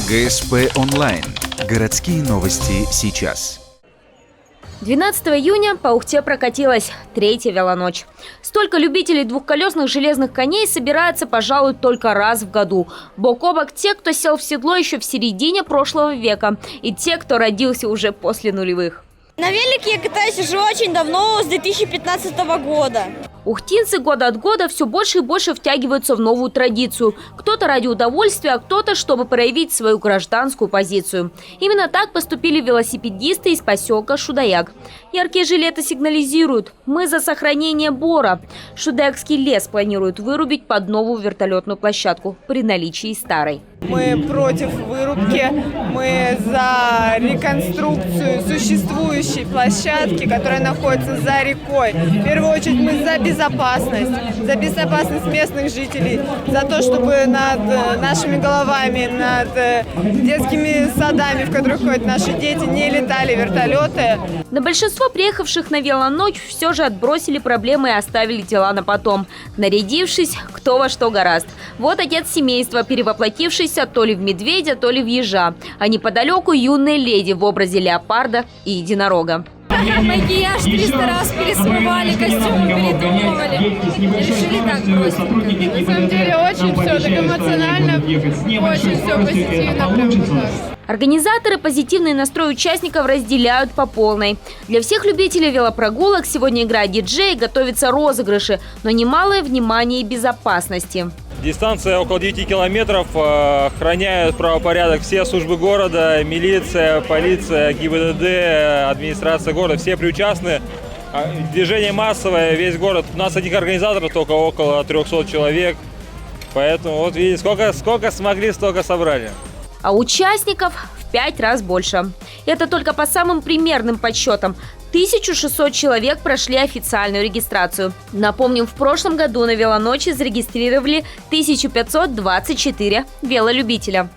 ГСП онлайн. Городские новости сейчас. 12 июня по Ухте прокатилась третья велоночь. Столько любителей двухколесных железных коней собирается, пожалуй, только раз в году. Бок о бок те, кто сел в седло еще в середине прошлого века, и те, кто родился уже после нулевых. На велике я катаюсь уже очень давно, с 2015 года. Ухтинцы года от года все больше и больше втягиваются в новую традицию. Кто-то ради удовольствия, а кто-то, чтобы проявить свою гражданскую позицию. Именно так поступили велосипедисты из поселка Шудаяк. Яркие жилеты сигнализируют: мы за сохранение бора. Шудаякский лес планируют вырубить под новую вертолетную площадку при наличии старой. Мы против вырубки, мы за реконструкцию существующей площадки, которая находится за рекой. В первую очередь мы за безопасность местных жителей, за то, чтобы над нашими головами, над детскими садами, в которых ходят наши дети, не летали вертолеты. На большинство приехавших на велоночь все же отбросили проблемы и оставили дела на потом, нарядившись кто во что горазд. Вот отец семейства, перевоплотившийся то ли в медведя, то ли в ежа, а неподалеку юная леди в образе леопарда и единорога. Макияж 300 раз пересмывали, костюмы передумывали. Решили так бросить. На самом деле очень все так эмоционально, очень все позитивно. Прям. Организаторы позитивный настрой участников разделяют по полной. Для всех любителей велопрогулок сегодня играют диджеи, готовятся розыгрыши, но немалое внимание и безопасности. Дистанция около 9 километров, охраняют правопорядок все службы города, милиция, полиция, ГИБДД, администрация города, все приучастны. Движение массовое, весь город. У нас одних организаторов только около 300 человек, поэтому вот видите, сколько смогли, столько собрали. А участников в 5 раз больше. Это только по самым примерным подсчетам. 1600 человек прошли официальную регистрацию. Напомним, в прошлом году на велоночи зарегистрировали 1524 велолюбителя.